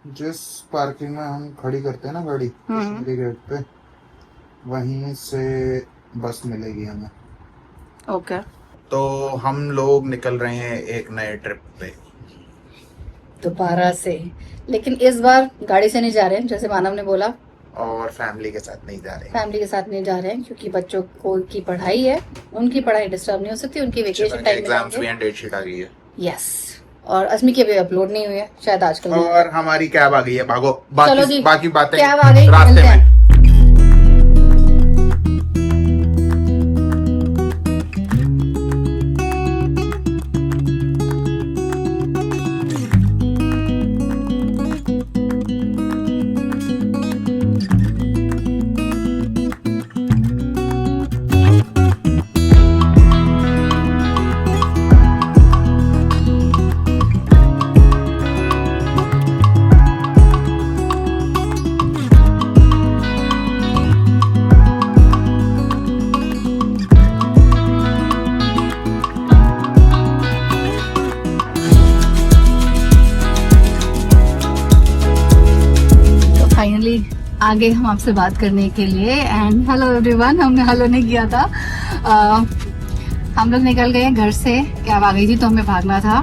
जिस पार्किंग में हम खड़ी करते हैं ना गाड़ी कश्मीरी गेट पे, वहीं से बस मिलेगी हमें। ओके। तो हम लोग निकल रहे हैं एक नए ट्रिप पे दोबारा से, लेकिन इस बार गाड़ी से नहीं जा रहे हैं जैसे मानव ने बोला, और फैमिली के साथ नहीं जा रहे हैं। फैमिली के साथ नहीं जा रहे हैं क्योंकि बच्चों को की पढ़ाई है, उनकी पढ़ाई डिस्टर्ब नहीं हो सकती, उनकी वेकेशन टाइम एग्जाम्स भी हैं, डेट शीट आ गई है। यस, और अस्मी के भी अपलोड नहीं हुए शायद आजकल। और हमारी कैब आ गई है, भागो। चलो जी, बाकी बातें कैब आ गई, रास्ते मिलते में। हैं। फाइनली आ गए हम आपसे बात करने के लिए। एंड हेलो एवरीवन, हमने हेलो नहीं किया था। हम लोग निकल गए घर से, कैब आ गई थी तो हमें भागना था।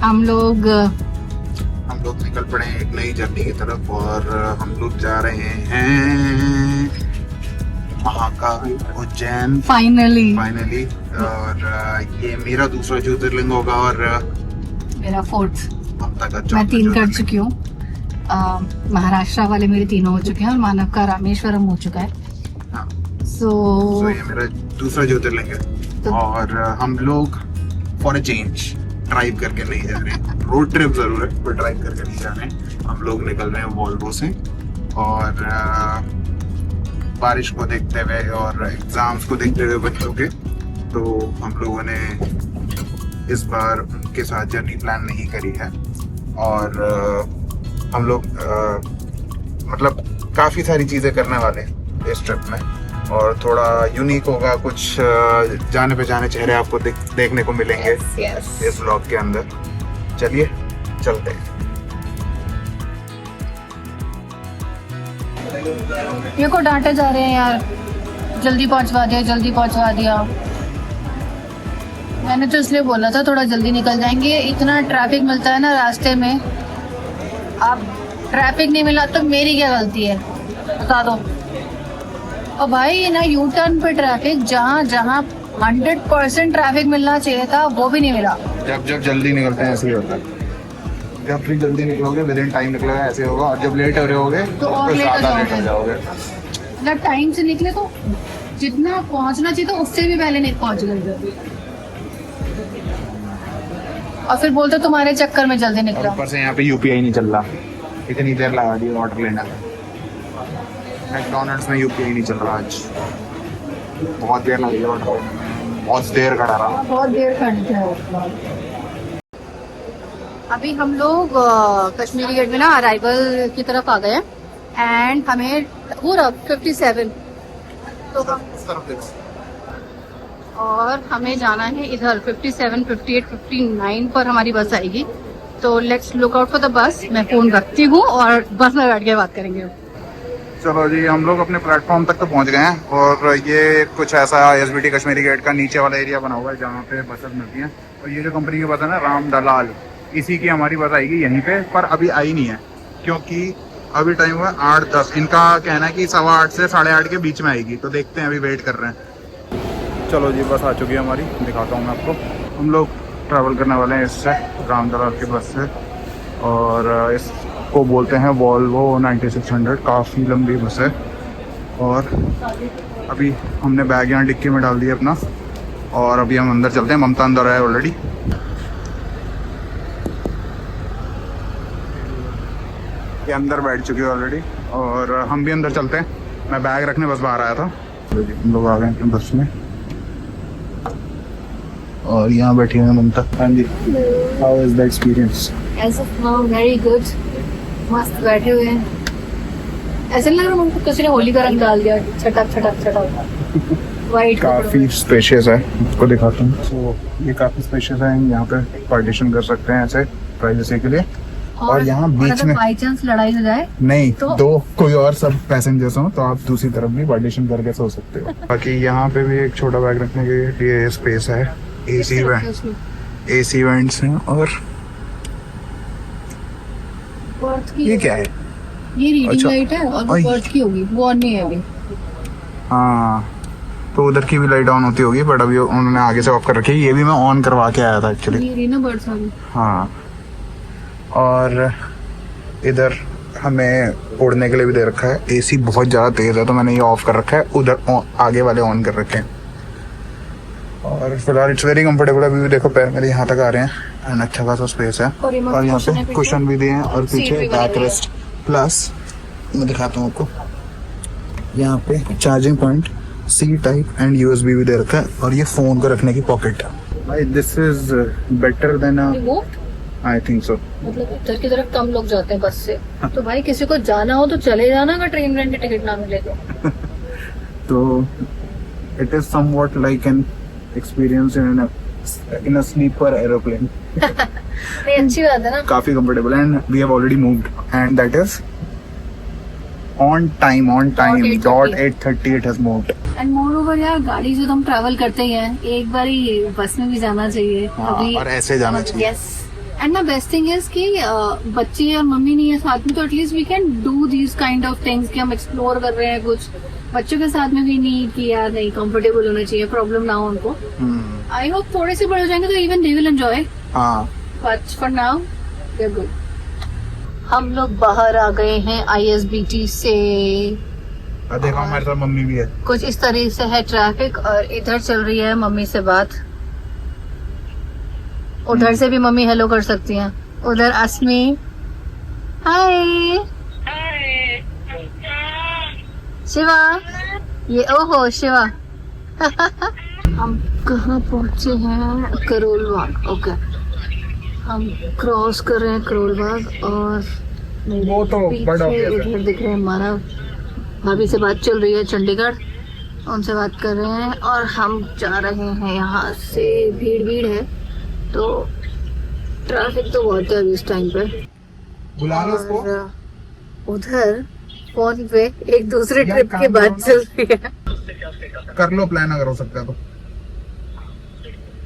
हम लोग निकल पड़े हैं एक नई जर्नी की तरफ, और हम लोग जा रहे हैं महाकाल, उज्जैन फाइनली। और ये मेरा दूसरा ज्योतिर्लिंग होगा और मेरा फोर्थ, ममता का मैं 3 कर ज्योतिर्लिंग। चुकी हूँ। महाराष्ट्र वाले मेरे 3 हो चुके हैं और मानव का रामेश्वरम हो चुका है। हाँ। सो ये मेरा दूसरा ज्योतिर्लिंग है। और हम लोग फॉर अ चेंज ड्राइव करके नहीं जा रहे हैं, रोड ट्रिप जरूर है पर ड्राइव करके नहीं जा रहे हैं। हम लोग निकल रहे हैं वॉल्वो से, और बारिश को देखते हुए और एग्जाम्स को देखते हुए बच्चों के, तो हम लोगों ने इस बार उनके साथ जर्नी प्लान नहीं करी है। और हम लोग मतलब काफ़ी सारी चीज़ें करने वाले हैं इस ट्रिप में, और थोड़ा यूनिक होगा, कुछ जाने पहचाने चेहरे आपको देखने को मिलेंगे इस व्लॉग के अंदर। चलिए चलते हैं। ये को डांटे जा रहे हैं यार, जल्दी पहुंचवा दिया, जल्दी पहुंचवा दिया। मैंने तो इसलिए बोला था थोड़ा जल्दी निकल जाएंगे, इतना ट्रैफिक मिलता है ना रास्ते में। अब ट्रैफिक नहीं मिला तो मेरी क्या गलती है, बता दो। और भाई ना यू टर्न पे ट्रैफिक, जहाँ जहाँ 100% ट्रैफिक मिलना चाहिए था वो भी नहीं मिला। जब जल्दी निकलते हैं ऐसे ही होता है, जब भी जल्दी निकलोगे विद इन टाइम निकलोगे ऐसे होगा, और जब लेट हो रहे होगे तो और लेट ज़्यादा लेट हो हो जाओगे। जब टाइम से निकले तो जितना पहुंचना चाहिए था उससे भी पहले नहीं पहुंच गए, और फिर बोलते तुम्हारे चक्कर में जल्दी निकला। ऊपर से यहाँ पे यूपीआई नहीं चल रहा, इतनी देर लगा दी ऑर्डर लेने में। मैकडोनल्ड्स में यूपीआई नहीं चल रहा आज, बहुत देर लगी ऑर्डर लेने में, बहुत देर खड़ा रहा। बहुत देर खड़े थे। अभी हम लोग कश्मीरी गेट में ना अराइवल की तरफ आ गए हैं, एंड हमें पूरा 57 तो और हमें जाना है इधर 57, 58, 59 पर हमारी बस आएगी। तो let's look out for the bus. मैं फोन रखती हूँ और बस में बैठ के बात करेंगे। चलो जी, हम लोग अपने प्लेटफॉर्म तक तो पहुंच गए हैं, और ये कुछ ऐसा एसबीटी कश्मीरी गेट का नीचे वाला एरिया बना हुआ है जहाँ पे बसेस मिलती हैं। और ये जो कंपनी की बस है ना, राम दलाल, इसी की हमारी बस आएगी यहीं पे, पर अभी आई नहीं है क्योंकि अभी टाइम हुआ 8:10। इनका कहना है कि 8:15 से 8:30 के बीच में आएगी, तो देखते हैं, अभी वेट कर रहे हैं। चलो जी, बस आ चुकी है हमारी, दिखाता हूँ मैं आपको। हम लोग ट्रैवल करने वाले हैं इससे, राम दलाल की बस से, और इसको बोलते हैं वॉल्वो 9600। काफ़ी लंबी बस है, और अभी हमने बैग यहाँ डिक्की में डाल दिया अपना, और अभी हम अंदर चलते हैं। ममता अंदर है ऑलरेडी, ये अंदर बैठ चुकी है ऑलरेडी, और हम भी अंदर चलते हैं। मैं बैग रखने बस बाहर आया था। हम लोग आ गए हैं बस में, और यहाँ बैठी हुई है ममता। हाँ जी, how is the experience? As of now very good, मस्त बैठे हुए हैं। ऐसे लग रहा है हमको किसी ने होली का रंग डाल दिया, छटक छटक छटक। वाइट काफ़ी स्पेशियस है, इसको दिखाता हूँ। तो ये काफ़ी स्पेशियस है, यहाँ पे पार्टीशन कर सकते हैं ऐसे प्राइवेसी के लिए। और यहाँ बीच में बाई चांस लड़ाई हो जाए नहीं तो दो कोई और सब पैसेंजर्स हो तो आप दूसरी तरफ भी पार्टीशन करके सो सकते हो। बाकी यहाँ पे भी एक छोटा बैग रखने के लिए स्पेस है। एसी वेंट्स हैं और बर्थ की ये क्या है? ये रीडिंग अच्छा। लाइट है और वो आई। बर्थ की होगी, वो ऑन नहीं है अभी। हाँ तो उधर की भी लाइट ऑन होती होगी बट अभी उन्होंने आगे से ऑफ कर रखी है। ये भी मैं ऑन करवा के आया था एक्चुअली। ये रही ना बर्थ वाली। हाँ और इधर हमें उड़ने के लिए भी दे रखा है। एसी बहुत ज़्यादा तेज़ है तो मैंने ये ऑफ कर रखा है, उधर आगे वाले ऑन कर रखे हैं। और फिलहाल इट्स वेरी कंफर्टेबल। अभी भी देखो पैर मेरे यहाँ तक आ रहे हैं एंड अच्छा खासा स्पेस है। और remote और यहाँ cushion है पे पीछे। कुशन भी दिए हैं और सीट पीछे भी बनी बैक हुई है। रेस्ट प्लस मैं दिखाता हूँ आपको। यहाँ पे charging point C type and USB भी दे रखा है और ये फोन को रखने की पॉकेट है। भाई this is better than remote I think so. मतलब इधर की तरफ कम लोग जाते हैं बस से, तो भाई किसी को जाना हो तो चले जाना अगर ट्रेन रेंट की टिकट ना मिले तो it is somewhat like an experience in a sleeper aeroplane. नहीं अच्छी बात है ना। काफी comfortable and we have already moved and that is on time dot 8:30 it has moved. And moreover यार गाड़ी से तो हम ट्रैवल करते ही हैं, एक बार ही बस में भी जाना चाहिए अभी। और ऐसे जाना चाहिए। Yes and the best thing is कि बच्चे और मम्मी नहीं है साथ में तो at least we can do these kind of things कि हम एक्सप्लोर कर रहे हैं कुछ। बच्चों के साथ में भी नहीं कि यार नहीं कंफर्टेबल होना चाहिए, प्रॉब्लम ना हो उनको। आई होप थोड़े से बड़े हो जाएंगे तो इवन दे विल एंजॉय, हाँ but for now they are good. हम लोग बाहर आ गए हैं ISBT से। देखो हमारे साथ मम्मी भी है। कुछ इस तरह से है ट्रैफिक और इधर चल रही है मम्मी से बात। उधर से भी मम्मी हेलो कर सकती हैं। उधर अस्मी हाय शिवा, ये ओहो शिवा। हम कहाँ पहुँचे हैं? करोल बाग। ओके हम क्रॉस कर रहे हैं करोल बाग और वो तो बड़ा पीछे उधर दिख रहे हैं मानव। भाभी से बात चल रही है चंडीगढ़, उनसे बात कर रहे हैं और हम जा रहे हैं यहाँ से। भीड़ है तो ट्रैफिक तो बहुत है अभी इस टाइम पे। बुला लो उसको। और उधर फोन पे एक दूसरे ट्रिप की बात चल रही है। कर लो प्लान अगर हो सकता है तो।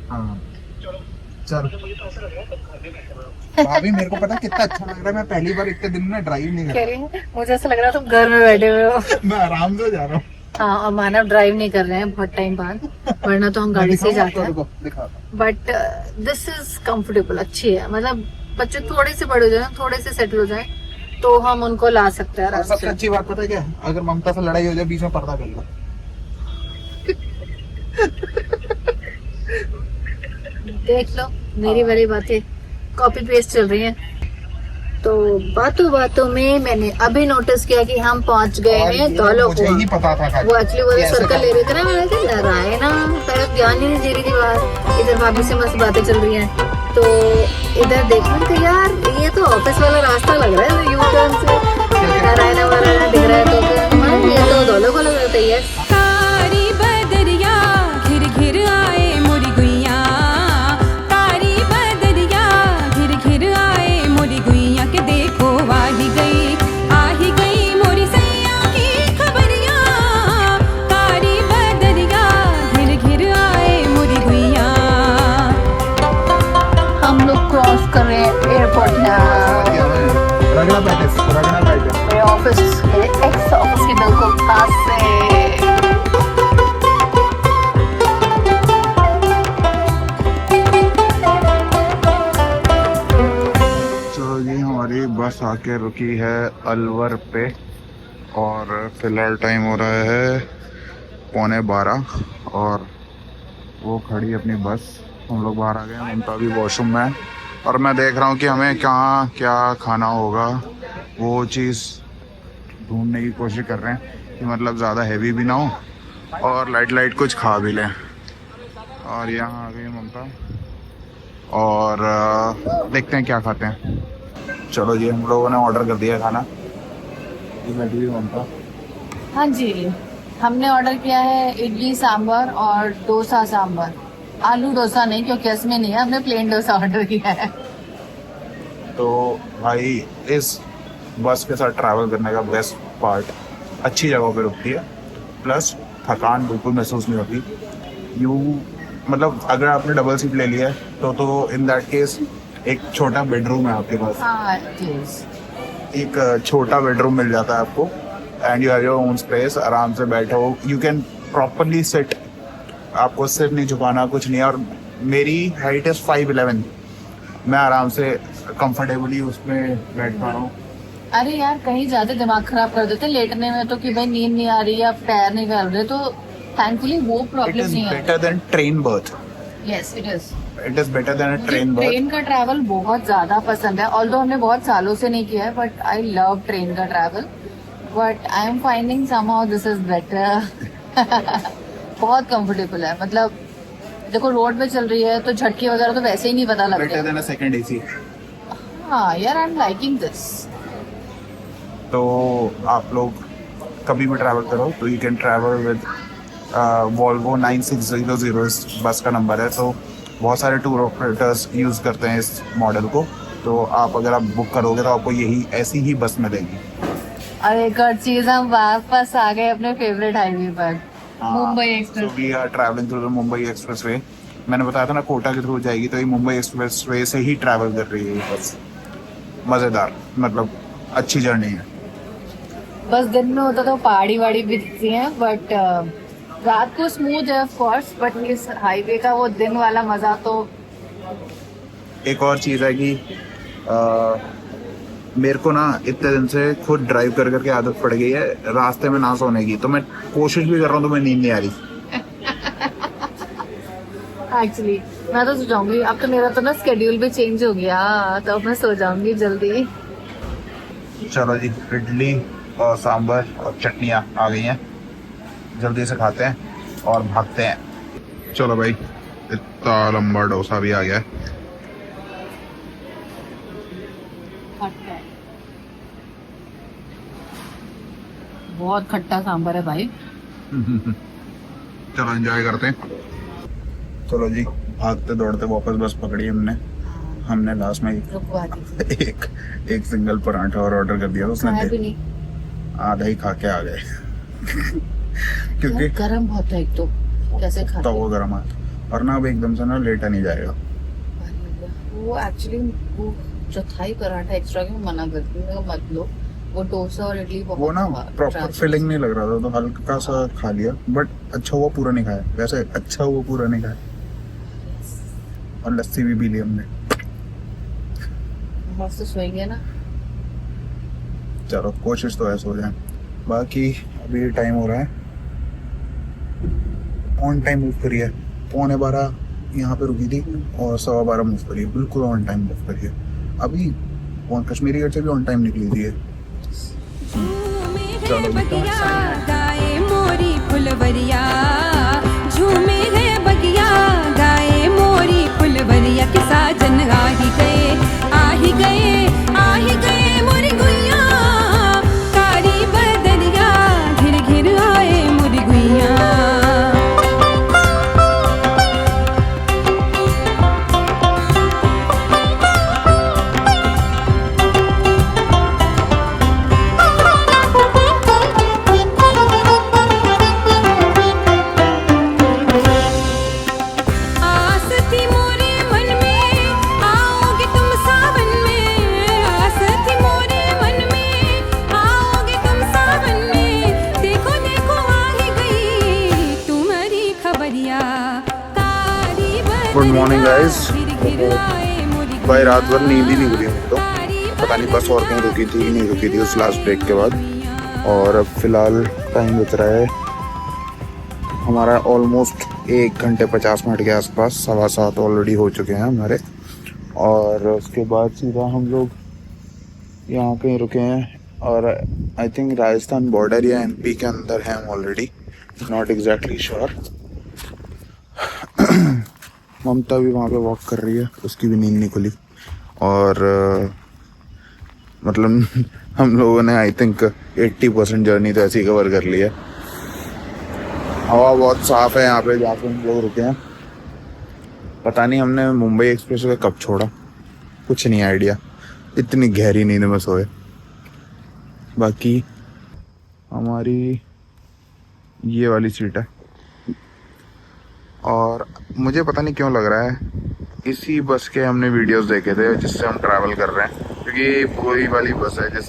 हाँ चल भाभी मेरे को पता कितना अच्छा लग रहा है। मैं पहली बार इतने दिन में ड्राइव नहीं कर कह रही है मुझे ऐसा लग रहा है तुम घर में बैठे हुए हो। मैं आराम से जा रहा हूँ। हाँ और मानव ड्राइव नहीं कर रहे हैं बहुत टाइम बाद, वरना तो हम गाड़ी से जाते हैं। बट दिस इज कंफर्टेबल, अच्छी है। मतलब बच्चे थोड़े से बड़े हो जाए, थोड़े से सेटल हो जाए तो हम उनको ला सकते हैं आराम सबसे से। अच्छी बात पता है क्या? अगर ममता से लड़ाई हो जाए बीच में पर्दा कर लो। देख लो मेरी वाली बातें कॉपी पेस्ट चल रही हैं। तो बातों बातों में मैंने अभी नोटिस किया कि हम पहुंच गए हैं धौलो मुझे ही पता था वो एक्चुअली वो सर्कल ले रहे थे ना, मैंने कहा नारायणा पहले ध्यान ही नहीं दे रही थी बाहर। इधर भाभी से मस्त बातें चल रही हैं तो इधर देखा तो यार ये तो ऑफिस वाला रास्ता लग रहा है यू टर्न से। नारायणा वारायणा दिख रहा है तो फिर ये तो धौलो को लग रहा है। कारी बदरिया घिर घिर आए मोरी गुइया, कारी बदरिया घिर घिर आए मोरी गुइया के देखो आ ही गई मोरी सैया की खबरिया, कारी बदरिया घिर घिर आए मोरी गुइया। हम लोग क्रॉस कर रहे हैं एयरपोर्ट रगड़ा पैकेज मेरे ऑफिस, मेरे एक्स ऑफिस के बिल्कुल पास से। तो ये हमारी बस आके रुकी है अलवर पे और फिलहाल टाइम हो रहा है 11:15 और वो खड़ी अपनी बस। हम लोग बाहर आ गए हैं, ममता भी वॉशरूम में है और मैं देख रहा हूँ कि हमें कहाँ क्या खाना होगा। वो चीज़ ढूंढने की कोशिश कर रहे हैं कि मतलब ज़्यादा हैवी भी ना हो और लाइट कुछ खा भी लें। और यहाँ आ गई ममता और देखते हैं क्या खाते हैं। चलो जी हम लोगों ने ऑर्डर कर दिया खाना। ये बैठी हुई ममता। हाँ जी हमने ऑर्डर किया है इडली सांभर और डोसा सांभर। आलू डोसा नहीं क्योंकि इसमें नहीं है, हमने प्लेन डोसा ऑर्डर किया है। तो भाई इस बस के साथ ट्रैवल करने का बेस्ट पार्ट, अच्छी जगहों पे रुकती है, प्लस थकान बिल्कुल महसूस नहीं होती। यू मतलब अगर आपने डबल सीट ले लिया है तो इन दैट केस एक छोटा बेडरूम है आपके पास, हाँ yes. एक छोटा बेडरूम मिल जाता है आपको, and you have your own space, आराम से बैठो, यू कैन प्रॉपरली सिट, आपको सिर नहीं झुकाना, कुछ नहीं। और मेरी हाइट इज 5'11", मैं आराम से कंफर्टेबली उसमें बैठ पा रहा हूँ। अरे यार कहीं जाते दिमाग खराब कर देते लेटने में तो कि भाई नींद नहीं आ रही या पैर नहीं फैल रहे, तो थैंकफुली वो इट प्रॉब्लम इज नहीं है। Better than train birth, yes it is. It is better than a train birth. Train का ट्रैवल बहुत ज्यादा पसंद है, ऑल्दो हमने बहुत सालों से नहीं किया है, बट आई लव ट्रेन का travel, but I am finding somehow this is better. बहुत कंफर्टेबल है, मतलब देखो रोड पे चल रही है तो झटके वगैरह तो वैसे ही नहीं पता लगते। Better than a second AC. हाँ यार आई एम लाइकिंग दिस। तो आप लोग कभी भी ट्रैवल करो तो you can travel with Volvo 9600 इस बस का नंबर है। तो बहुत सारे टूर ऑपरेटर्स यूज़ करते हैं इस मॉडल को, तो आप अगर आप बुक करोगे तो आपको यही ऐसी ही बस मिलेगी। और एक और चीज, हम वापस आ गए अपने फेवरेट हाईवे पर, Mumbai express. We are travelling through the Mumbai expressway. मैंने बताया था ना कोटा के थ्रू जाएगी, तो ये मुंबई एक्सप्रेसवे से ही ट्रैवल कर रही है ये बस। मज़ेदार, मतलब अच्छी जर्नी है। बस दिन में होता तो पहाड़ी वाड़ी भी दिखती हैं, बट रात को स्मूथ है ऑफ कोर्स, बट इस हाईवे का वो दिन वाला मजा तो। एक और चीज़ है कि मेरे को ना इतने दिन से खुद ड्राइव कर करके आदत पड़ गई है रास्ते में ना सोने की, तो मैं कोशिश भी कर रहा हूँ तो मैं नींद नहीं आ रही। एक्चुअली मैं तो सो जाऊंगी, अब तो मेरा तो ना स्केड्यूल भी चेंज हो गया, तो अब मैं सो जाऊंगी जल्दी। चलो जी, इडली और सांभर और चटनियाँ आ गई हैं, जल्दी से खाते हैं और भागते हैं। चलो भाई, इतना लंबा डोसा भी आ गया है। बहुत खट्टा सांभर है भाई। चलो एंजॉय करते हैं। चलो जी, भागते दौड़ते वापस बस पकड़ी हमने लास्ट में रुकवा दी। एक सिंगल पराठा और ऑर्डर कर दिया, उसने खाया भी नहीं, आधा ही खा के आ गए। क्योंकि यार गरम बहुत है एक तो, कैसे खाते तवा गर्म है, और ना अब एकदम से ना लेटा नहीं जाएगा। वो एक्चुअली वो चौथाई पराठा एक्स्ट्रा क्यों मना करती हूँ, मत लो। वो डोसा और इडली बहुत वो ना प्रॉपर फिलिंग नहीं लग रहा था, तो हल्का सा खा लिया, बट अच्छा हुआ पूरा नहीं खाया। वैसे अच्छा हुआ पूरा नहीं खाया। और लस्सी भी पी ली हमने। मस्त सोएंगे ना। चलो कोशिश तो है सो जाए। बाकी अभी टाइम हो रहा है, ऑन टाइम मूव करी है। 11:15 यहाँ पे रुकी थी और 12:15 मूव करी है, बिल्कुल ऑन टाइम मूव करी है। अभी कश्मीरी गेट से भी ऑन टाइम निकली थी। चलो बगिया गाए मोरी फुलवरिया, झूमे है बगिया गाए मोरी फुलवरिया के साजन आ ही गए, आ ही गए, आ ही गए मोरी गुइया, कारी बदरिया घिर घिर आए मोरी गुइया। Good morning guys. भाई रात भर नींद ही नहीं खुली मुझे तो, पता नहीं बस और कहीं रुकी थी नहीं रुकी थी उस लास्ट ब्रेक के बाद। और अब फिलहाल टाइम बच रहा है हमारा ऑलमोस्ट 1 घंटे 50 मिनट के आसपास, 7:15 ऑलरेडी हो चुके हैं हमारे। और उसके बाद सीधा हम लोग यहाँ कहीं रुके हैं, और आई थिंक राजस्थान बॉर्डर या एमपी के अंदर हैं हम ऑलरेडी, नॉट एग्जैक्टली श्योर। ममता भी वहाँ पे वॉक कर रही है, उसकी भी नींद नहीं खुली। और मतलब हम लोगों ने आई थिंक 80% जर्नी तो ऐसी कवर कर ली है। हवा बहुत साफ़ है यहाँ पे जहाँ पे हम लोग रुके हैं। पता नहीं हमने मुंबई एक्सप्रेस वे कब छोड़ा, कुछ नहीं आइडिया। इतनी गहरी नींद में सोए। बाकी हमारी ये वाली सीट है और मुझे पता नहीं क्यों लग रहा है इसी बस के हमने वीडियोस देखे थे जिससे हम ट्रैवल कर रहे हैं, क्योंकि वही वाली बस है जिस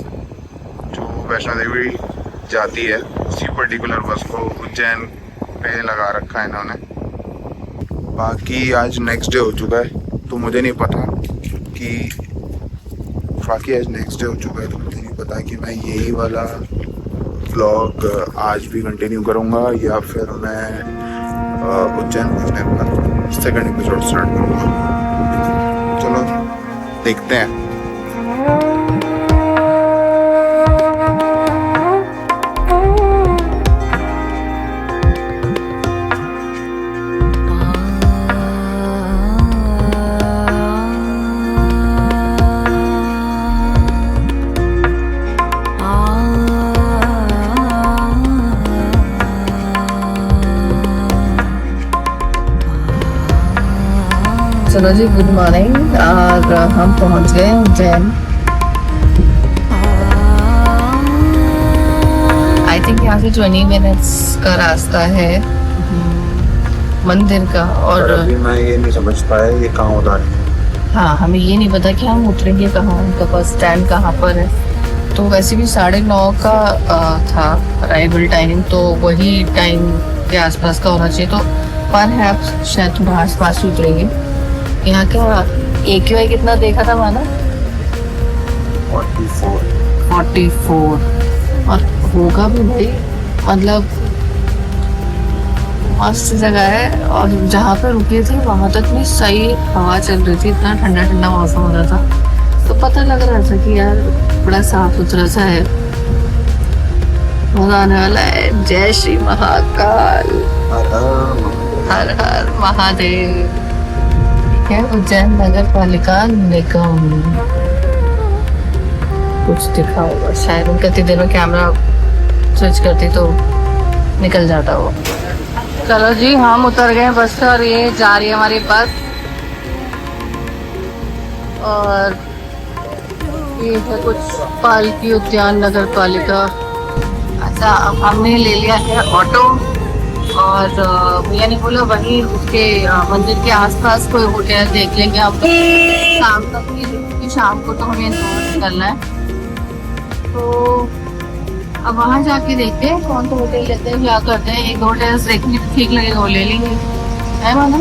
जो वैष्णो देवी जाती है, उसी पर्टिकुलर बस को उज्जैन पे लगा रखा है इन्होंने। बाकी आज नेक्स्ट डे हो चुका है तो मुझे नहीं पता कि कि मैं यही वाला व्लॉग आज भी कंटिन्यू करूँगा या फिर मैं उज्जैन पहुँचने पर सेकंड एपिसोड स्टार्ट करूँगा। चलो देखते हैं। चलो जी, गुड मॉर्निंग। और हम पहुंच गए उज्जैन। आई थिंक यहाँ से 20 मिनट्स का रास्ता है मंदिर का। और अभी मैं ये नहीं समझ पाया ये कहाँ होता है। हाँ, हमें ये नहीं पता कि हम उतरेंगे कहाँ, उनका बस स्टैंड कहाँ पर है। तो वैसे भी 9:30 का था अराइवल टाइम, तो वही टाइम के आसपास का होना चाहिए। तो परहैप्स शायद थोड़ा आसपास उतरेंगे। यहाँ का AQI कितना देखा था माना? 44 और होगा भी भाई, मतलब मस्त जगह है। और जहाँ पे रुके थे वहाँ तक में सही हवा चल रही थी, इतना ठंडा ठंडा मौसम हो रहा था, तो पता लग रहा था कि यार बड़ा साफ सुथरा सा है, मजा आने वाला है। जय श्री महाकाल, हर हर महादेव। है उज्जैन नगर पालिका निगम, कुछ दिखा होगा शायद। उनका इतनी देर में कैमरा स्विच करती तो निकल जाता वो। चलो जी, हम उतर गए बस से और ये जा रही है हमारी बस। और ये है कुछ पालकी उद्यान नगर पालिका। अच्छा, अब हमने ले लिया है ऑटो और भैया ने बोला वहीं उसके मंदिर के आसपास कोई होटल देख लेंगे हम तो शाम तक ही, क्योंकि शाम को तो हमें इंदौर निकलना है। तो अब वहाँ जाके देखते हैं कौन सा होटल लेते हैं, क्या करते हैं। एक दो होटल देखने ठीक लगेगा वो ले लेंगे, है माना।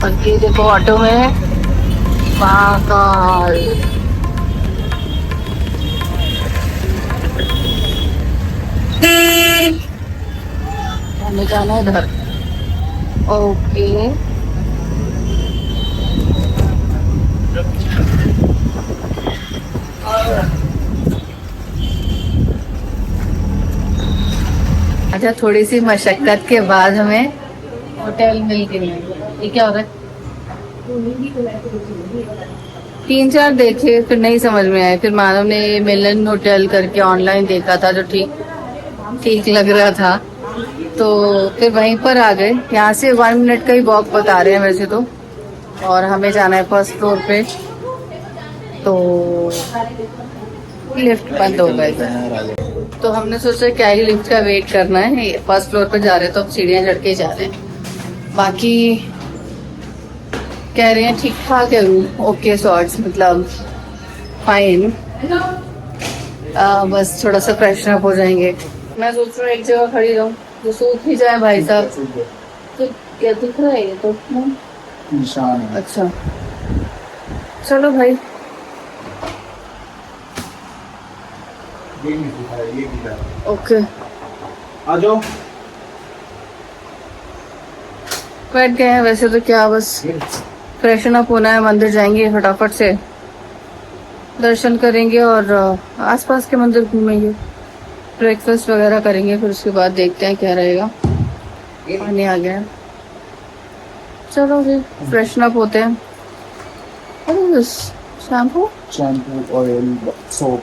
और ये देखो ऑटो में महाकाल। हमें जाना है इधर। ओके, अच्छा, थोड़ी सी मशक्कत के बाद हमें होटल मिल गई। ये क्या हो रहा है? 3-4 देखे, फिर नहीं समझ में आए। फिर मानव ने मिलन होटल करके ऑनलाइन देखा था, जो ठीक लग रहा था, तो फिर वहीं पर आ गए। यहाँ से 1 मिनट का ही वॉक बता रहे हैं वैसे तो, और हमें जाना है फर्स्ट फ्लोर पे। तो लिफ्ट बंद हो गई, तो हमने सोचा क्या ही लिफ्ट का वेट करना है, फर्स्ट फ्लोर पे जा रहे हैं तो अब सीढ़ियाँ चढ़ के जा रहे हैं। बाकी कह रहे हैं ठीक ठाक है रूम, ओके सॉर्ट्स, मतलब फाइन। बस थोड़ा सा फ्रेशन अप हो जाएंगे। मैं सोच रहा हूँ एक जगह खड़ी रहूँ तो सूख ही जाए भाई साहब। तो क्या दिख रहा है ये तो निशान है। अच्छा चलो भाई, ओके आ जाओ। बैठ गए हैं वैसे तो, क्या बस फ्रेशन अप होना है। मंदिर जाएंगे फटाफट से, दर्शन करेंगे और आसपास के मंदिर घूमेंगे, ब्रेकफास्ट वगैरह करेंगे, फिर उसके बाद देखते हैं क्या रहेगा। पानी आ गया, चलो फिर फ्रेशन अप होते हैं। Shampoo oil, soap.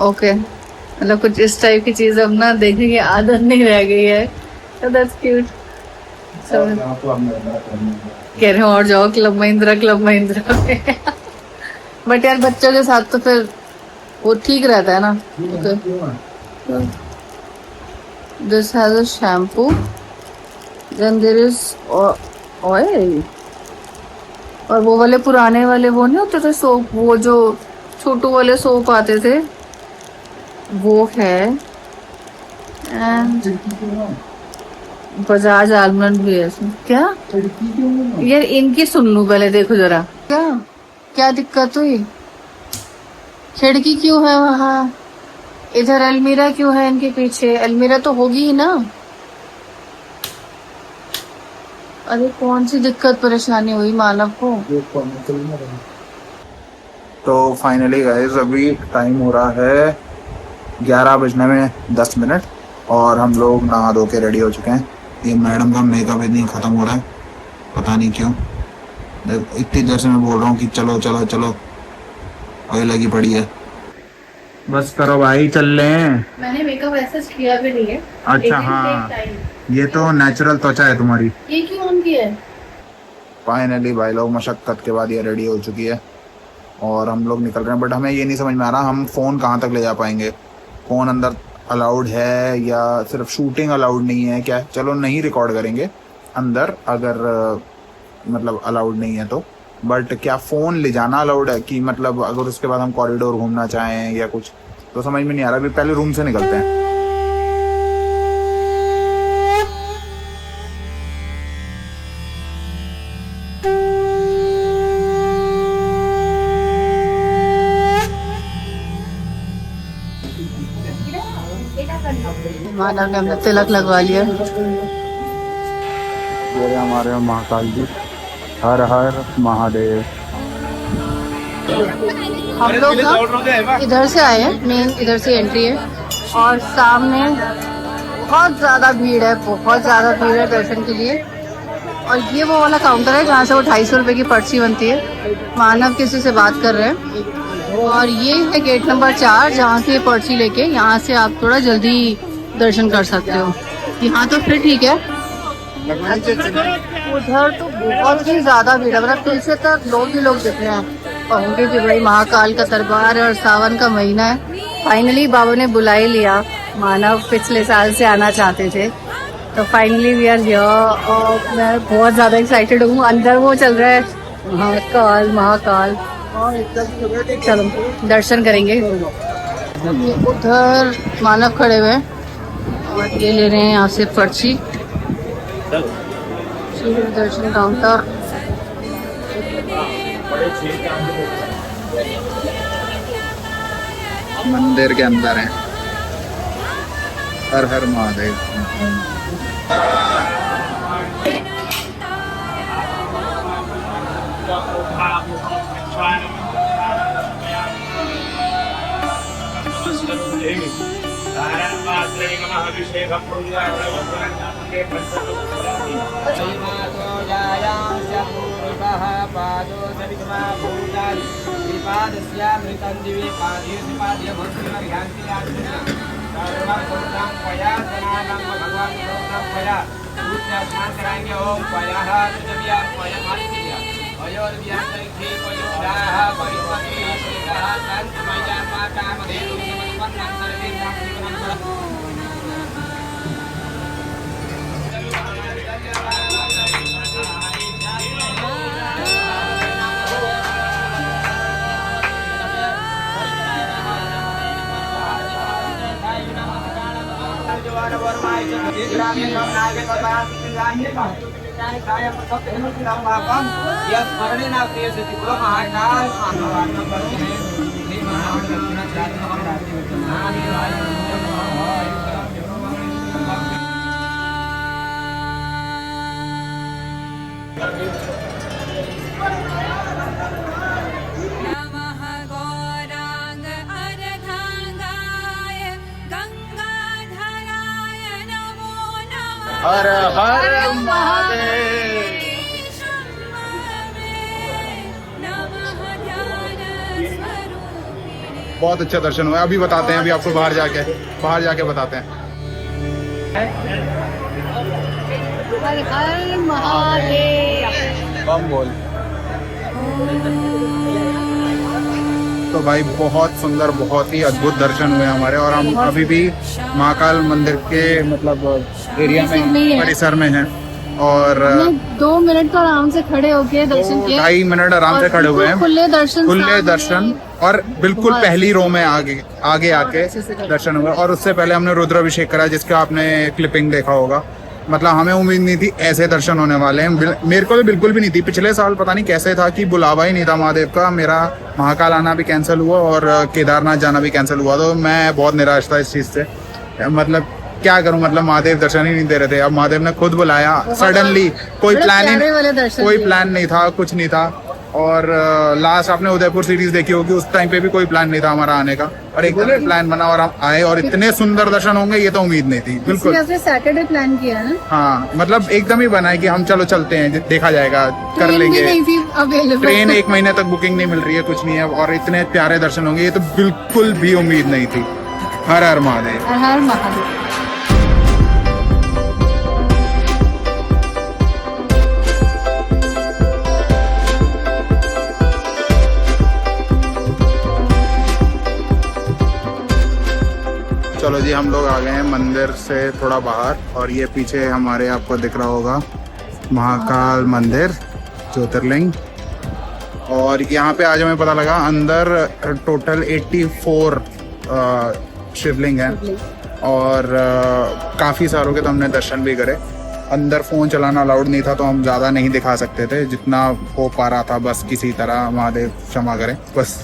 ओके, मतलब कुछ इस टाइप की चीज अब ना देखने की आदत नहीं रह गई है। That's cute. कह रहे हैं और जाओ क्लब महिंद्रा में। बट यार बच्चों के साथ तो फिर वो ठीक रहता है ना। This has a shampoo, then there is oil, और वो वाले पुराने वाले वो नहीं होते थे सोप, वो जो छोटू वाले सोप आते थे वो है, एंड बजाज आलमंड भी है इसमें। क्या यार इनकी सुन लूं पहले, देखो जरा क्या दिक्कत हुई। खिड़की क्यों है वहाँ, इधर अलमीरा क्यों है इनके पीछे, अलमीरा तो होगी ही ना। अरे कौन सी दिक्कत परेशानी हुई मानव को। तो फाइनली गाइस अभी टाइम हो रहा है 11 बजने में 10 मिनट और हम लोग नहा धो के रेडी हो चुके हैं। ये मैडम का मेकअप इतनी ख़त्म हो रहा है, पता नहीं क्यों। इतनी देर से मैं बोल रहा हूँ कि चलो चलो चलो, वही लगी पड़ी है। बस करो भाई, चल लें। मैंने मेकअप ऐसा किया भी नहीं है। अच्छा हाँ, ये तो नेचुरल त्वचा है तुम्हारी। ये क्यों ऑन किया है? फाइनली भाई लोग मशक्कत के बाद ये रेडी हो चुकी है और हम लोग निकल रहे हैं। बट हमें ये नहीं समझ में आ रहा हम फ़ोन कहाँ तक ले जा पाएंगे। फ़ोन अंदर अलाउड है या सिर्फ शूटिंग अलाउड नहीं है क्या? चलो नहीं रिकॉर्ड करेंगे अंदर, अगर मतलब अलाउड नहीं है तो। बट क्या फ़ोन ले जाना अलाउड है कि मतलब अगर उसके बाद हम कॉरिडोर घूमना चाहें या कुछ, तो समझ में नहीं आ रहा। अभी पहले रूम से निकलते हैं। मानव ने हमने तिलक लगवा लिया। ये हमारे महाकाल जी, हर हर महादेव। हम लोग ना इधर से आए हैं, मेन इधर से एंट्री है और सामने बहुत ज्यादा भीड़ है, बहुत ज्यादा भीड़ है दर्शन के लिए। और ये वो वाला काउंटर है जहाँ से वो 250 रुपये की पर्ची बनती है। मानव किसी से बात कर रहे हैं और ये है गेट नंबर 4 जहाँ से ये पर्ची लेके यहाँ से आप थोड़ा जल्दी दर्शन कर सकते हो। यहाँ तो फिर ठीक है, उधर तो बहुत ही ज्यादा भीड़ है, मतलब पीछे तक लोग ही लोग दिख रहे हैं। कहूँगी कि भाई महाकाल का दरबार और सावन का महीना है। फाइनली बाबा ने बुला ही लिया। मानव पिछले साल से आना चाहते थे, तो फाइनली वी आर हियर और मैं बहुत ज़्यादा एक्साइटेड हूँ। अंदर वो चल रहा है महाकाल महाकाल, चलो दर्शन करेंगे। उधर मानव खड़े हुए हैं और ये ले रहे हैं यहाँ से पर्ची। दर्शन काउंटर मंदिर के अंदर है। हर हर महादेव। नमः गौरांग अर्धांगाय गंगाधराय नमो नमः। हर हर महादेव। बहुत अच्छा दर्शन हुआ। अभी बताते हैं, अभी आपको बाहर जाके बताते हैं। हर हर महादेव। बम बोल। तो भाई बहुत सुंदर, बहुत ही अद्भुत दर्शन हुए हमारे, और हम अभी भी महाकाल मंदिर के मतलब एरिया में, परिसर में हैं। और 2 मिनट तो आराम से खड़े होके दर्शन किए, 2.5 मिनट आराम से खड़े हुए हैं, खुले दर्शन और बिल्कुल पहली रो में आगे आके दर्शन हुए। और उससे पहले हमने रुद्राभिषेक करा, जिसका आपने क्लिपिंग देखा होगा। मतलब हमें उम्मीद नहीं थी ऐसे दर्शन होने वाले हैं, मेरे को तो बिल्कुल भी नहीं थी। पिछले साल पता नहीं कैसे था कि बुलावा ही नहीं था महादेव का, मेरा महाकाल आना भी कैंसिल हुआ और केदारनाथ जाना भी कैंसिल हुआ, तो मैं बहुत निराश था इस चीज़ से। मतलब क्या करूं, मतलब महादेव दर्शन ही नहीं दे रहे थे। अब महादेव ने खुद बुलाया सडनली, कोई प्लान नहीं था, कुछ नहीं था। और लास्ट आपने उदयपुर सीरीज देखी होगी, उस टाइम पे भी कोई प्लान नहीं था हमारा आने का, और एकदम प्लान बना और हम आए, और इतने सुंदर दर्शन होंगे ये तो उम्मीद नहीं थी बिल्कुल। आपने सैटरडे प्लान किया ना? हाँ, मतलब एकदम ही बना है कि हम चलो चलते हैं, देखा जाएगा, कर लेंगे। ट्रेन 1 महीने तक बुकिंग नहीं मिल रही है, कुछ नहीं है, और इतने प्यारे दर्शन होंगे ये तो बिल्कुल भी उम्मीद नहीं थी। हर हर महादेव, हर हर महादेव। चलो जी, हम लोग आ गए हैं मंदिर से थोड़ा बाहर, और ये पीछे हमारे आपको दिख रहा होगा महाकाल मंदिर ज्योतिर्लिंग। और यहाँ पे आज हमें पता लगा अंदर टोटल 84 शिवलिंग हैं, और काफ़ी सारों के तो हमने दर्शन भी करे। अंदर फ़ोन चलाना अलाउड नहीं था, तो हम ज़्यादा नहीं दिखा सकते थे, जितना हो पा रहा था बस किसी तरह, महादेव क्षमा करें, बस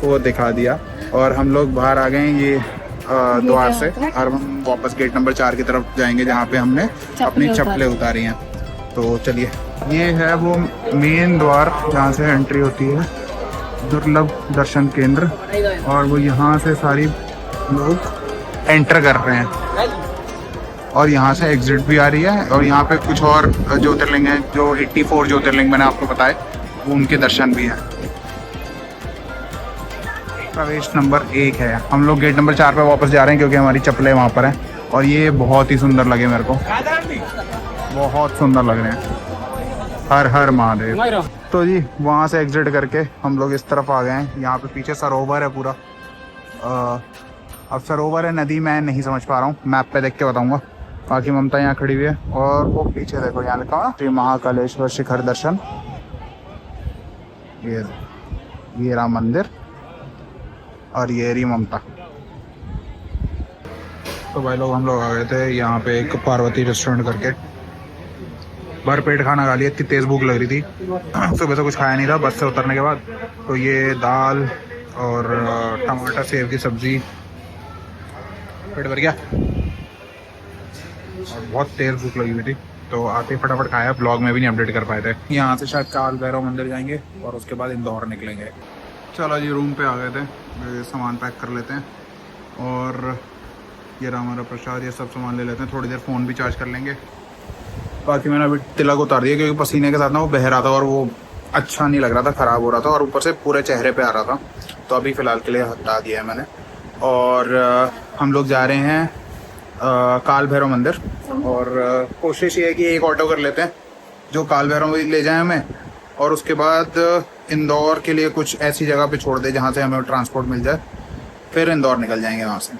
वो दिखा दिया। और हम लोग बाहर आ गए ये द्वार से, और हम वापस गेट नंबर 4 की तरफ जाएंगे, जहाँ पे हमने अपनी चप्पलें उतारी हैं। तो चलिए, ये है वो मेन द्वार जहाँ से एंट्री होती है, दुर्लभ दर्शन केंद्र, और वो यहाँ से सारी लोग एंटर कर रहे हैं, और यहाँ से एग्जिट भी आ रही है। और यहाँ पे कुछ और ज्योतिर्लिंग हैं, जो 84 ज्योतिर्लिंग मैंने आपको बताए, वो उनके दर्शन भी हैं। प्रवेश नंबर 1 है। हम लोग गेट नंबर 4 पे वापस जा रहे हैं, क्योंकि हमारी चप्पलें वहाँ पर हैं, और ये बहुत ही सुंदर लगे मेरे को, बहुत सुंदर लग रहे हैं। हर हर महादेव। तो जी, वहाँ से एग्जिट करके हम लोग इस तरफ आ गए हैं। यहाँ पे पीछे सरोवर है पूरा। अब सरोवर है, नदी मैं नहीं समझ पा रहा हूँ, मैप पे देख के बताऊँगा। बाकी ममता यहाँ खड़ी हुई है, और वो पीछे देखो, यहाँ लिखा हुआ श्री महाकालेश्वर शिखर दर्शन। ये राम मंदिर, और ये रही ममता। तो भाई लोग, हम लोग आ गए थे यहाँ पे एक पार्वती रेस्टोरेंट करके, भर पेट खाना खा लिया, इतनी तेज भूख लग रही थी। सुबह से कुछ खाया नहीं था बस से उतरने के बाद। तो ये दाल और टमाटर सेव की सब्जी, पेट भर गया, और बहुत तेज भूख लगी हुई थी, तो आते ही फटाफट खाया। ब्लॉग में भी नहीं अपडेट कर पाए थे। यहाँ से शायद काल भैरव मंदिर जाएंगे, और उसके बाद इंदौर निकलेंगे। चलो जी, रूम पे आ गए थे, सामान पैक कर लेते हैं, और ये रहा हमारा प्रसाद, ये सब सामान ले लेते हैं। थोड़ी देर फ़ोन भी चार्ज कर लेंगे। बाकी मैंने अभी तिलक उतार दिया, क्योंकि पसीने के साथ ना वो बह रहा था, और वो अच्छा नहीं लग रहा था, ख़राब हो रहा था, और ऊपर से पूरे चेहरे पे आ रहा था। तो अभी फ़िलहाल के लिए हटा दिया है मैंने। और हम लोग जा रहे हैं काल भैरव मंदिर, और कोशिश ये है कि एक ऑटो कर लेते हैं जो काल भैरव ले जाए हमें, और उसके बाद इंदौर के लिए कुछ ऐसी जगह पे छोड़ दे जहाँ से हमें ट्रांसपोर्ट मिल जाए, फिर इंदौर निकल जाएंगे वहाँ से।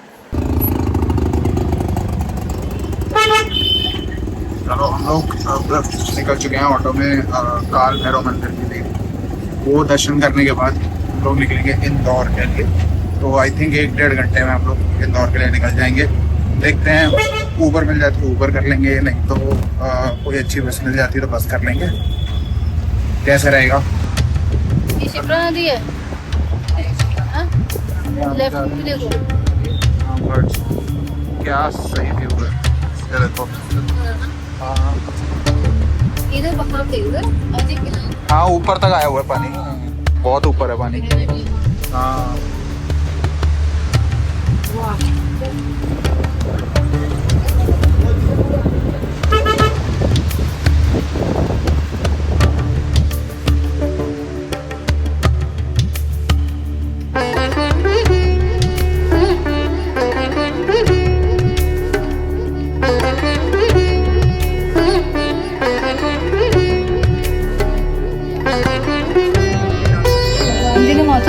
चलो, हम लोग निकल चुके हैं ऑटो में काल भैरव मंदिर के लिए। वो दर्शन करने के बाद हम लोग निकलेंगे इंदौर के लिए। तो आई थिंक 1-1.5 घंटे में हम लोग इंदौर के लिए निकल जाएंगे। देखते हैं, ऊबर मिल जाती है ऊबर कर लेंगे, नहीं तो कोई अच्छी बस मिल जाती है तो बस कर लेंगे। कैसे रहेगा? ये शिप्रा नदी है, लेफ्ट में देखो, क्या सही व्यू है, ये देखो। इधर पहाड़ पे, उधर हाँ, ऊपर तक आया हुआ है पानी, बहुत ऊपर है पानी। हाँ,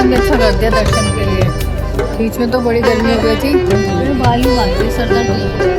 मौसम भी अच्छा कर दिया दर्शन के लिए। बीच में तो बड़ी गर्मी हो गई थी, मेरे बाल ही मार दिए, सर दर्द हो गया।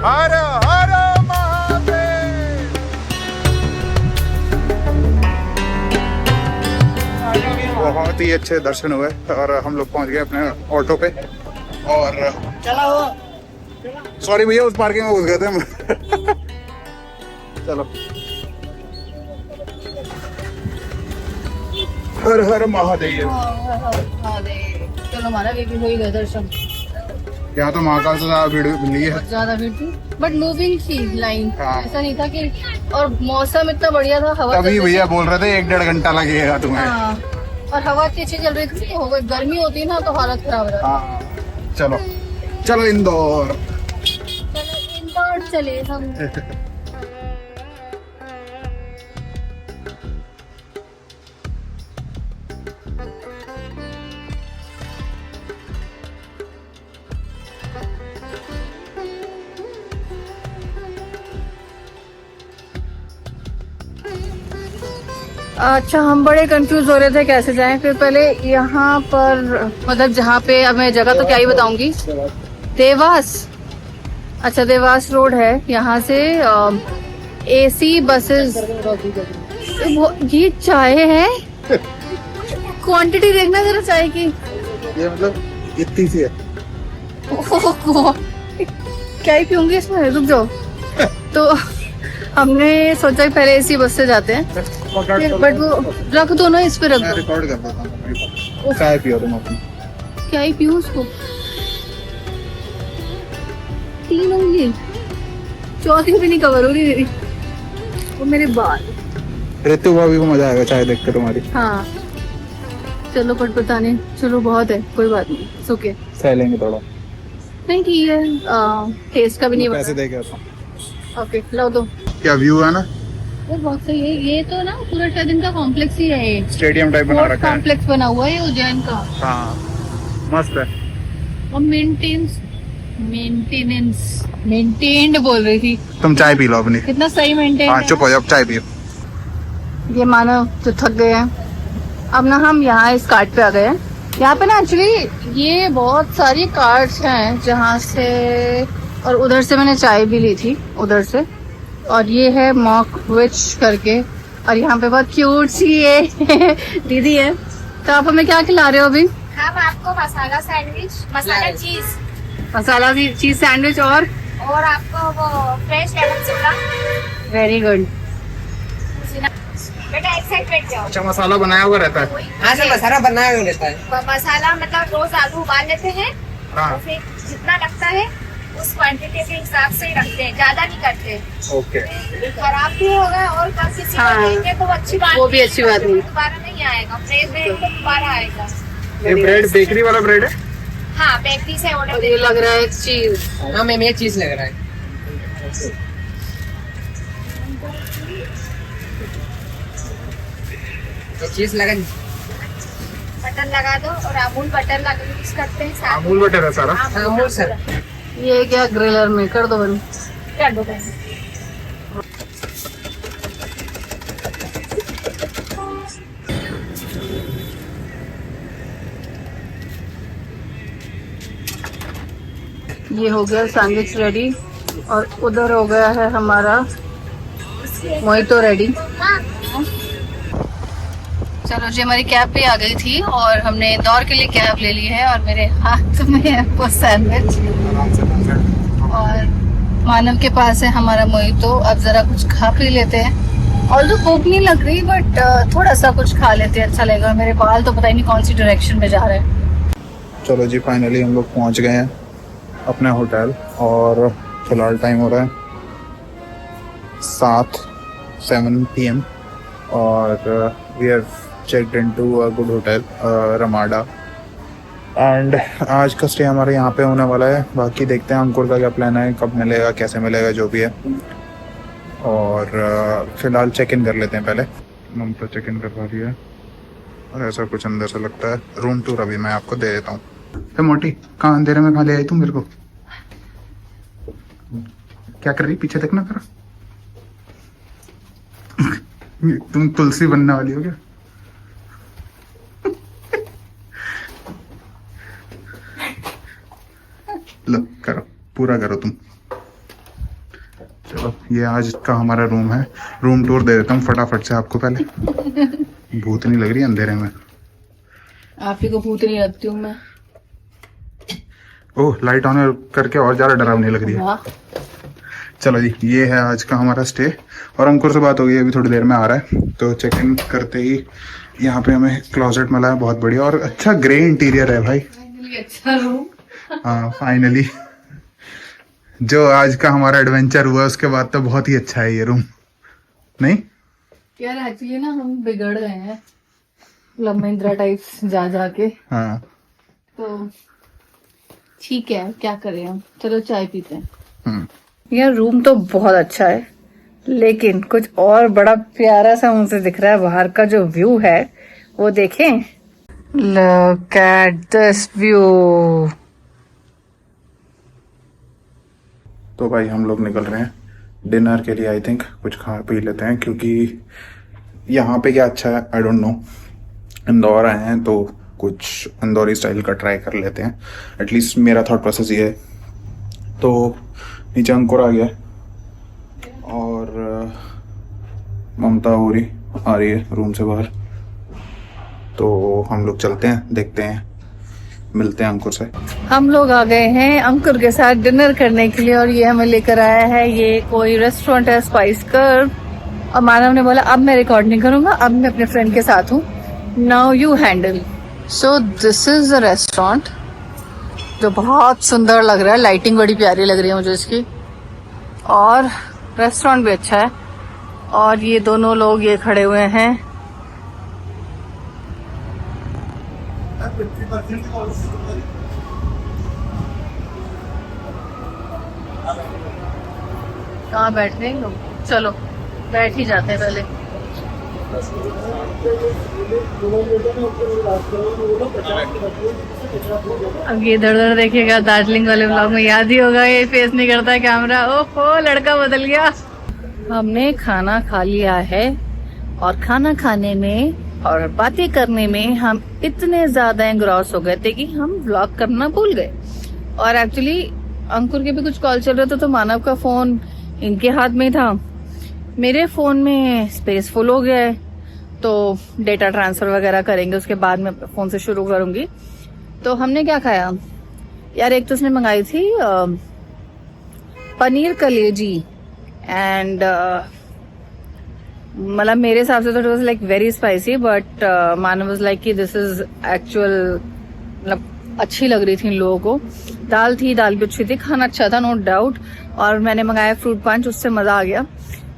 हर हर महादेव। बहुत ही अच्छे दर्शन हुए और हम लोग पहुंच गए अपने ऑटो पे। और सॉरी भैया, उस पार्किंग में घुस गए थे हम। चलो, हर हर महादेव। चलो, हमारा भी हो ही गया दर्शन। यहाँ तो महाकाल से ज्यादा भीड़ मिली है। ज्यादा भीड़ थी, बट मूविंग थी लाइन। हाँ। ऐसा नहीं था कि, और मौसम इतना बढ़िया था, हवा तभी भैया बोल रहे थे 1-1.5 घंटा लगेगा तुम्हें। हाँ, और हवा इतनी अच्छी चल रही थी, तो गर्मी होती ना तो हालत खराब हो जाती। हाँ, चलो चलो इंदौर। चलो इंदौर चले हम। अच्छा, हम बड़े कंफ्यूज हो रहे थे कैसे जाएं। फिर पहले यहाँ पर, मतलब जहाँ पे, अब मैं जगह तो क्या ही बताऊंगी, देवास। अच्छा, देवास रोड है, यहाँ से एसी बसेस। ये चाय है, क्वांटिटी देखना जरा चाय की। ये मतलब इतनी सी है। ओह, क्या ही पीऊंगी इसमें, रुक जाओ। तो हमने सोचा कि पहले एसी बस से जाते हैं, बट वो रख दो ना, इस पे रख दो। रिकॉर्ड कर देता हूँ। चाय पियो तुम अपनी। क्या ही पीऊं उसको, 3 उंगली, चौथी भी नहीं कवर हो रही मेरी, वो मेरे बाल। ऋतु भाभी को मजा आएगा चाय देख के तुम्हारी। हाँ चलो, बट पता नहीं, चलो बहुत है, कोई बात नहीं, सुके सह लेंगे थोड़ा। नहीं, ठीक है, टेस्ट का भी नहीं पैसे पता। दे के आता हूँ। ओके, लो दो। क्या व्यू है ना, ये बहुत सही है। ये तो ना पूरा शायद इनका कॉम्प्लेक्स ही है, ये स्टेडियम टाइप बना रखा है। कॉम्प्लेक्स बना हुआ है उज्जैन का। हाँ, मस्त है। और मेंटेन्ड बोल रही थी। तुम चाय पी लो अपनी। कितना सही मेंटेन। हाँ, चुप हो जाओ, चाय पियो। ये मानो तो थक गए हैं, अब ना हम यहाँ इस कार्ट पे आ गए हैं। यहाँ पे ना एक्चुअली ये बहुत सारी कार्ट्स हैं जहाँ से, और उधर से मैंने चाय भी ली थी उधर से। और ये है मॉक विच करके, और यहाँ पे बहुत क्यूट सी ये दीदी है। तो आप हमें क्या खिला रहे हो अभी? हम आपको मसाला सैंडविच, मसाला चीज, मसाला चीज सैंडविच, और आपको वो फ्रेश लेमन चिल्ला। Very good. बेटा एक साइड बैठ जाओ। अच्छा, मसाला बनाया हुआ रहता है। हाँ सर, मसाला बनाया हुआ रहता है। मसाला मतलब रोज आलू उबाल लेते हैं, हाँ, और फिर जितना लगता है उस क्वांटिटी के हिसाब से ही रखते हैं, ज्यादा नहीं करते। ओके। खराब भी होगा और कल किसी को हाँ, देंगे तो अच्छी बात, वो भी अच्छी बात नहीं। दोबारा नहीं आएगा, फ्रेश देंगे तो दोबारा आएगा। ये ब्रेड बेकरी वाला ब्रेड है। हाँ, बेकरी से ऑर्डर और ये लग रहा है चीज। हाँ मैम, ये चीज लग रहा है। ये चीज लगा। बटर लगा दो, और अमूल बटर लगा यूज करते हैं साथ। अमूल बटर है सारा। हाँ अमूल सर। ये क्या ग्रिलर में कर दो बंद। कर दो बस। ये हो गया सैंडविच रेडी, और उधर हो गया है हमारा मोहितो रेडी। चलो जी, हमारी कैब भी आ गई थी और हमने इंदौर के लिए कैब ले ली है, और मेरे हाथ में है वो सैंडविच, और मानव के पास है हमारा मोहितो। अब जरा कुछ खा पी लेते हैं, ऑल्दो भूख नहीं लग रही, बट थोड़ा सा कुछ खा लेते हैं, अच्छा लगेगा। मेरे बाल तो पता ही नहीं कौन सी डायरेक्शन में जा रहे हैं। चलो जी, फाइनली हम लोग पहुंच गए हैं अपने होटल, और फिलहाल टाइम हो रहा है 7 PM, और we have checked into a good hotel Ramada. And आज का स्टे हमारे यहाँ पे होने वाला है। बाकी देखते हैं अंकुर का क्या प्लान है, कब मिलेगा, कैसे मिलेगा, जो भी है। और फिलहाल चेक इन कर लेते हैं पहले। ममता चेक इन करवा दिया है और ऐसा कुछ अंदर से लगता है। रूम टूर अभी मैं आपको दे देता हूँ। तो मोटी कहाँ अंधेरे में कहाँ ले आई तू मेरे को? क्या कर रही, पीछे देखना करा। तुम तुलसी बनने वाली हो क्या? लो करो, पूरा करो तुम। चलो ये आज का हमारा रूम है। रूम टूर दे देता हूँ फटाफट से आपको। पहले भूत नहीं लग रही अंधेरे में? आप ही को भूत नहीं लगती हूँ मैं। ओह लाइट ऑन करके और ज्यादा डरावनी लग रही है। वाह। चलो जी ये है आज का हमारा स्टे। और अंकुर से बात हो गई, अभी थोड़ी देर में आ रहा है। तो चेक इन करते ही यहाँ पे हमें क्लोजेट मिला है, बहुत बढ़िया और अच्छा ग्रे इंटीरियर है भाई। अच्छा रूम। हाँ फाइनली जो आज का हमारा एडवेंचर हुआ उसके बाद तो बहुत ही अच्छा है ये रूम। नहीं यार एक्चुअली ना हम बिगड़ गए हैं मतलब महिंद्रा टाइप्स जा जाके। हाँ तो ठीक है क्या करें हम, चलो चाय पीते हैं। हम्म। यार रूम तो बहुत अच्छा है लेकिन कुछ और बड़ा प्यारा सा मुझे दिख रहा है। बाहर का जो व्यू है वो देखें। Look at this view. तो भाई हम लोग निकल रहे हैं डिनर के लिए। आई थिंक कुछ खा पी लेते हैं क्योंकि यहाँ पे क्या अच्छा है आई डोंट नो। इंदौर आए हैं तो कुछ इंदौरी स्टाइल का ट्राई कर लेते हैं। एटलीस्ट मेरा थॉट प्रोसेस ये है। तो नीचे अंकुर आ गया और ममता हो रही आ रही है रूम से बाहर। तो हम लोग चलते हैं, देखते हैं, मिलते हैं अंकुर से। हम लोग आ गए हैं अंकुर के साथ डिनर करने के लिए और ये हमें लेकर आया है, ये कोई रेस्टोरेंट है स्पाइस कर्व। और मानव ने बोला अब मैं रिकॉर्ड नहीं करूंगा, अब मैं अपने फ्रेंड के साथ हूँ, now you handle. So this is the restaurant जो बहुत सुंदर लग रहा है। लाइटिंग बड़ी प्यारी लग रही है मुझे इसकी और रेस्टोरेंट भी अच्छा है। और ये दोनों लोग ये खड़े हुए हैं। कहाँ बैठ रहे हैं लोग? चलो बैठ ही जाते हैं पहले। अब ये इधर उधर देखिएगा, दार्जिलिंग वाले ब्लॉग में याद ही होगा, ये फेस नहीं करता है कैमरा। ओहो लड़का बदल गया। हमने खाना खा लिया है और खाना खाने में और बातें करने में हम इतने ज्यादा एंग्रॉस हो गए थे कि हम व्लॉग करना भूल गए। और एक्चुअली अंकुर के भी कुछ कॉल चल रहे थे तो मानव का फोन इनके हाथ में था, मेरे फोन में स्पेस फुल हो गया है तो डेटा ट्रांसफर वगैरह करेंगे उसके बाद मैं फोन से शुरू करूंगी। तो हमने क्या खाया यार, एक तो उसने मंगाई थी पनीर कलेजी एंड मतलब मेरे हिसाब से तो it was like very spicy but Manav was like कि दिस इज एक्चुअल, मतलब अच्छी लग रही थी इन लोगों को। दाल थी, दाल भी अच्छी थी, खाना अच्छा था नो डाउट। और मैंने मंगाया फ्रूट पंच, उससे मजा आ गया।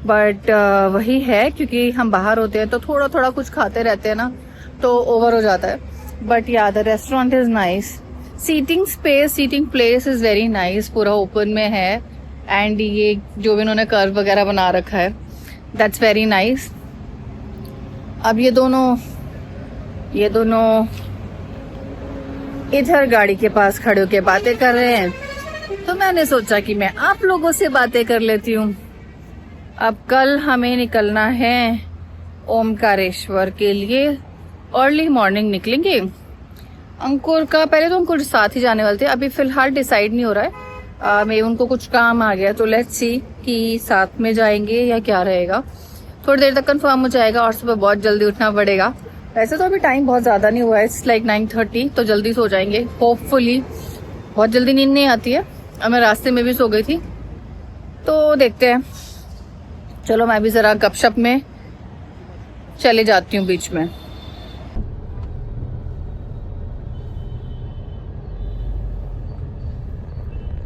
बट वही है क्योंकि हम बाहर होते हैं तो थोड़ा थोड़ा कुछ खाते रहते हैं ना तो ओवर हो जाता है। But yeah the restaurant is nice, seating space, seating place is very nice, पूरा ओपन में है। एंड ये जो भी इन्होंने कर्व वगैरह बना रखा है दैट्स वेरी नाइस। अब ये दोनों इधर गाड़ी के पास खड़े होके बातें कर रहे हैं तो मैंने सोचा कि मैं आप लोगों से बातें कर लेती हूँ। अब कल हमें निकलना है ओमकारेश्वर के लिए, अर्ली मॉर्निंग निकलेंगे। अंकुर का पहले तो अंकुर साथ ही जाने वाले थे, अभी फिलहाल डिसाइड नहीं हो रहा है। मैं उनको कुछ काम आ गया तो लेट्स सी कि साथ में जाएंगे या क्या रहेगा। थोड़ी देर तक कंफर्म हो जाएगा और सुबह बहुत जल्दी उठना पड़ेगा। वैसे तो अभी टाइम बहुत ज्यादा नहीं हुआ है, इट्स लाइक 9:30, तो जल्दी सो जाएंगे होपफुली। बहुत जल्दी नींद नहीं आती है और मैं रास्ते में भी सो गई थी तो देखते हैं। चलो मैं भी जरा गपशप में चले जाती हूँ बीच में।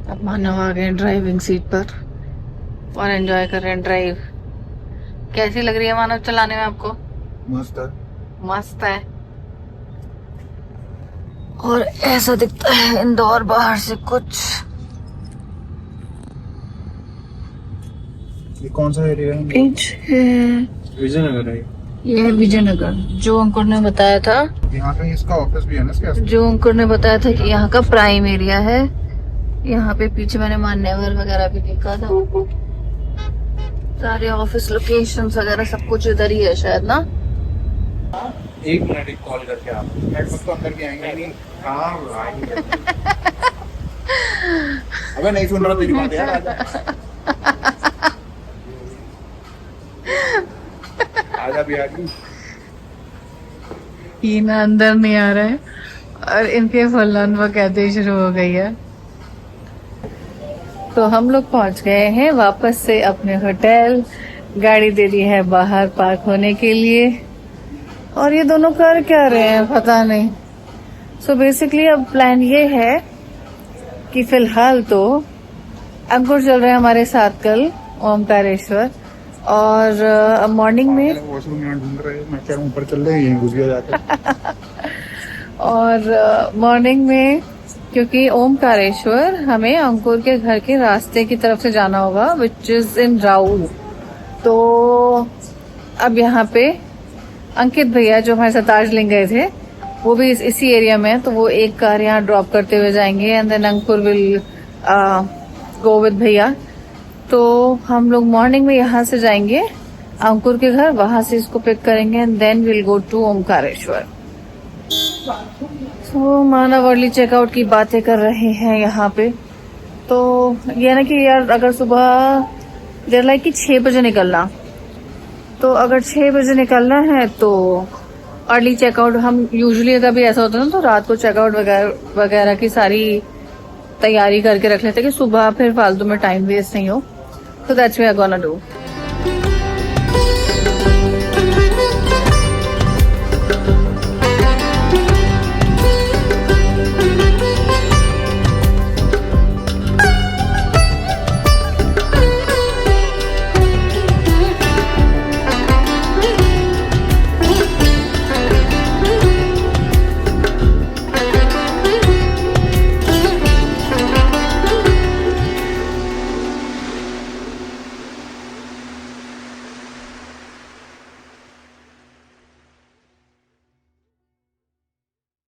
अब मानव आ गए ड्राइविंग सीट पर और एंजॉय कर रहे हैं ड्राइव। कैसी लग रही है मानव चलाने में आपको? मस्त है। मस्त है। और ऐसा दिखता है इंदौर बाहर से कुछ। ये कौन सा एरिया है? पीछे विजयनगर है। ये है विजयनगर, जो अंकुर ने बताया था। यहाँ पे इसका ऑफिस भी है ना इसके आसपास? जो अंकुर ने बताया था कि यहाँ का प्राइम एरिया है। यहाँ पे पीछे मैंने मान्यवर वगैरह भी देखा था। सारे ऑफिस लोकेशंस वगैरह सब कुछ इधर ही है शायद ना। एक मिनट, एक कॉल करके आप नेटवर्क तो अंदर भी आएंगे नहीं। हाँ भाई। अबे नहीं सुन रहा तेरी बात यार। आजा भी आगे। ये ना अंदर नहीं आ रहा है और इनके फलन वो कहते ही शुरू हो गई है। तो हम लोग पहुंच गए हैं वापस से अपने होटल। गाड़ी दे दी है बाहर पार्क होने के लिए। और ये दोनों कर क्या रहे हैं पता नहीं। सो बेसिकली अब प्लान ये है कि फिलहाल तो अंकुर चल रहे हैं हमारे साथ कल ओमकारेश्वर। और अब मॉर्निंग में वॉशरूम यहाँ ढूंढ रहे हैं। मैं कह रहा हूँ ऊपर चल रहे हैं, यहीं घुस गया जाकर। और मॉर्निंग में क्योंकि ओमकारेश्वर हमें अंकुर के घर के रास्ते की तरफ से जाना होगा, विच इज इन राऊ। तो अब यहाँ पे अंकित भैया जो हमारे साथ दार्जिलिंग गए थे वो भी इसी एरिया में है, तो वो एक कार यहाँ ड्रॉप करते हुए जाएंगे and then Ankur will go with भैया। तो हम लोग मॉर्निंग में यहाँ से जाएंगे अंकुर के घर, वहां से इसको पिक करेंगे and then will go to Omkareshwar. तो मानव अर्ली चेकआउट की बातें कर रहे हैं यहाँ पे। तो ये ना कि यार अगर सुबह देर लाइक कि 6 बजे निकलना, तो अगर 6 बजे निकलना है तो अर्ली चेकआउट हम यूजुअली कभी ऐसा होता है ना, तो रात को चेकआउट वगैरह की सारी तैयारी करके रख लेते कि सुबह फिर फालतू में टाइम वेस्ट नहीं हो। तो that's we are gonna do.